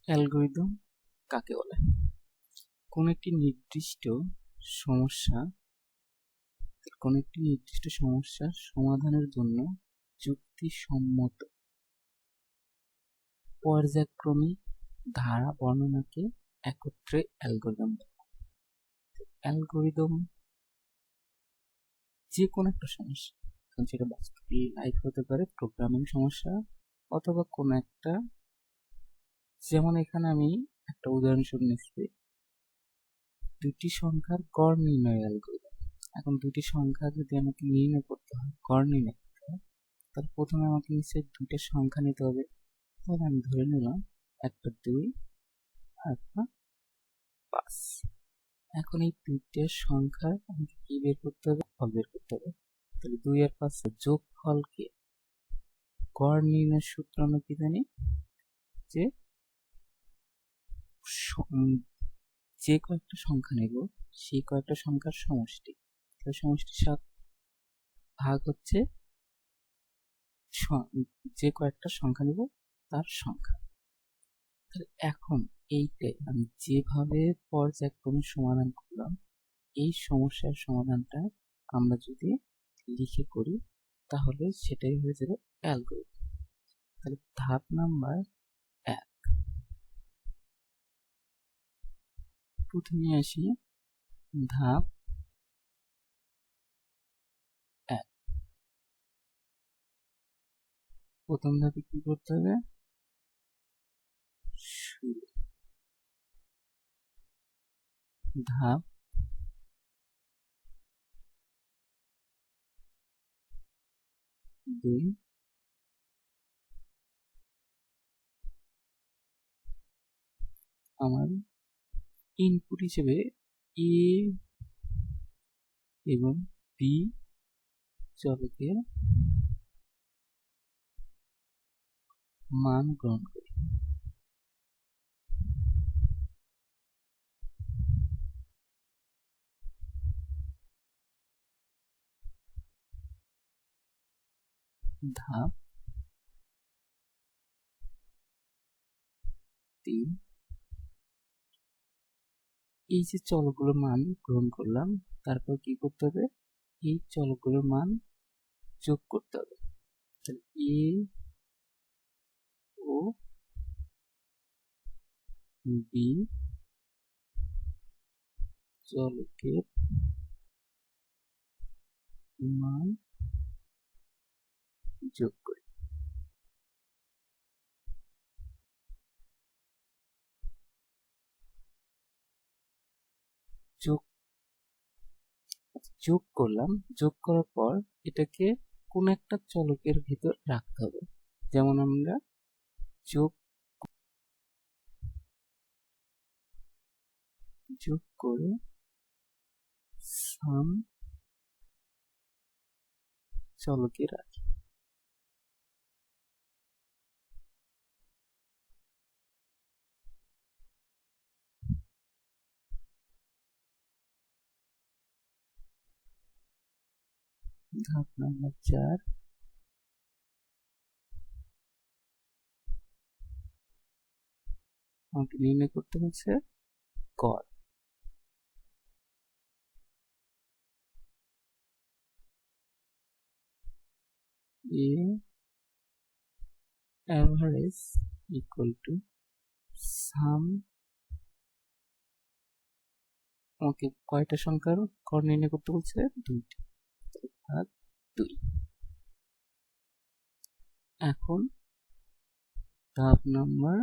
Algorithm কাকে বলে? কোন একটি নির্দিষ্ট সমস্যার সমাধানের জন্য যুক্তিসম্মত পর্যায়ক্রমিক ধারা বর্ণনাকে একত্রে অ্যালগরিদম বলে। অ্যালগরিদম যে কোনো একটা সমস্যা, সেটা বাস্তব লাইফ হতে পারে, প্রোগ্রামিং সমস্যা, অথবা কোনো একটা, যেমন এখানে আমি একটা উদাহরণস্বরূপ নিচ্ছি, দুটি সংখ্যার গড় নির্ণয় অ্যালগরিদম। এখন দুটি সংখ্যা যদি আমাকে নির্ণয় করতে হয়, গড় নির্ণয় করতে হয়, তাহলে প্রথমে আমাকে নিশ্চয়ই দুইটা সংখ্যা নিতে হবে। তাহলে আমি ধরে নিলাম একটা 2 আর একটা 5। এখন এই দুইটা সংখ্যার আমাকে কি বের করতে হবে? ফল বের করতে হবে। তাহলে 2 আর 5 এর যোগফলকে গড় নির্ণয়ের সূত্র আমরা কি জানি, যে যে কয়েকটা সংখ্যা নেব সেই কয়েকটা সংখ্যার সমষ্টি, তাহলে সমষ্টি 7 ভাগ হচ্ছে যে কয়েকটা সংখ্যা নেব তার সংখ্যা। তাহলে এখন এইটাই আমি যেভাবে পর্যায়ক্রমে সমাধান করলাম, এই সমস্যার সমাধানটা আমরা যদি লিখে করি তাহলে সেটাই হয়ে যাবে অ্যালগরিদম। তাহলে ধাপ নাম্বার 1, প্রথমে আসি ধাপ 1। প্রথম ধাপে কি করতে হবে? শুরু। ধাপ 2, আমার ইনপুট হিসেবে এ এবং বি চলকের মান গ্রহণ করি। ধাপ 3, এই যে চলকগুলোর মান গ্রহণ করলাম, তারপর কি করতে হবে? এই চলকগুলোর মান যোগ করতে হবে। তাহলে এ ও বি চলকের মান যোগ করি। যোগ করলাম, যোগ করার পর এটাকে কোন একটা চলকের ভিতর রাখতে হবে। যেমন আমরা যোগ করে সাম চলকে রাখি। ধাপ নাম্বার 4, আমাকে নির্ণয় করতে হচ্ছে গড়। এ অ্যাভারেজ ইকুয়াল টু সাম, আমাকে কয়টা সংখ্যার গড় নির্ণয় করতে বলছে? 2টি, ভাগ 2। এখন ধাপ নাম্বার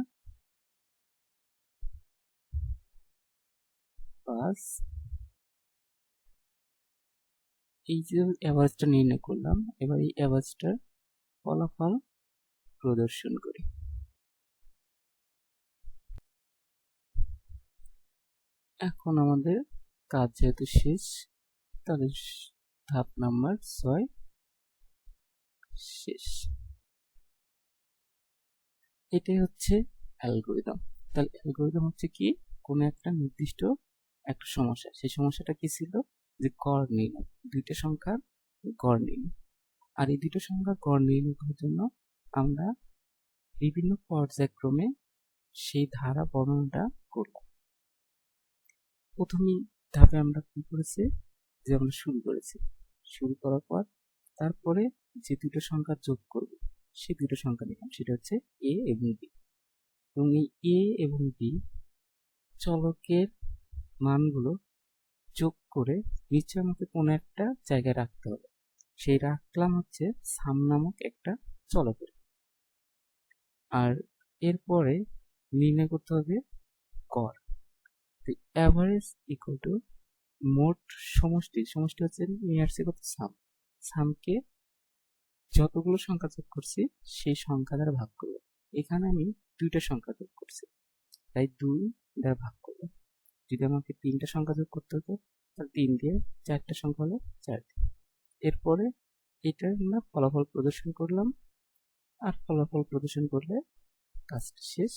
5, এই যে অ্যাভারেজটা নির্ণয় করলাম, এবার এই অ্যাভারেজটার ফলাফল প্রদর্শন করি। এখন আমাদের কাজ যেহেতু শেষ, তাহলে ধাপ নাম্বার 6 শেষ। এটাই হচ্ছে অ্যালগরিদম। তাহলে অ্যালগরিদম হচ্ছে কি? কোনো একটা নির্দিষ্ট একটা সমস্যা, সেই সমস্যাটা কি ছিল? যে গড় নির্ণয়, দুইটা সংখ্যার গড় নির্ণয়। আর এই দুটো সংখ্যার গড় নির্ণয় করার জন্য আমরা বিভিন্ন পর্যায়ক্রমে সেই ধারা বর্ণনাটা করলাম। প্রথমেই ধাপে আমরা কি করেছি, যে আমরা শুরু করার পর তারপরে যে দুটো সংখ্যা যোগ করব সেই দুটো সংখ্যা নিলাম, সেটা হচ্ছে এ এবং বি। এবং এই এ এবং বি চলকের মানগুলো যোগ করে নিচে আমাকে কোনো একটা জায়গায় রাখতে হবে। সেই রাখলাম হচ্ছে সাম নামক একটা চলকের। আর এরপরে নির্ণয় করতে হবে গড়। অ্যাভারেজ ইকুয়াল টু মোট সমষ্টি হচ্ছে নিয়ে আসছে কত, সাম। সামকে যতগুলো সংখ্যা যোগ করছি সেই সংখ্যা দ্বারা ভাগ করব। এখানে আমি দুইটা সংখ্যা যোগ করছি, তাই 2 দ্বারা ভাগ করব। যদি আমাকে 3টা সংখ্যা যোগ করতে হতো তাহলে 3 দিয়ে, 4টা সংখ্যা হলো 4 দিয়ে। এরপরে এটা আমরা ফলাফল প্রদর্শন করলাম, আর ফলাফল প্রদর্শন করলে কাজটা শেষ।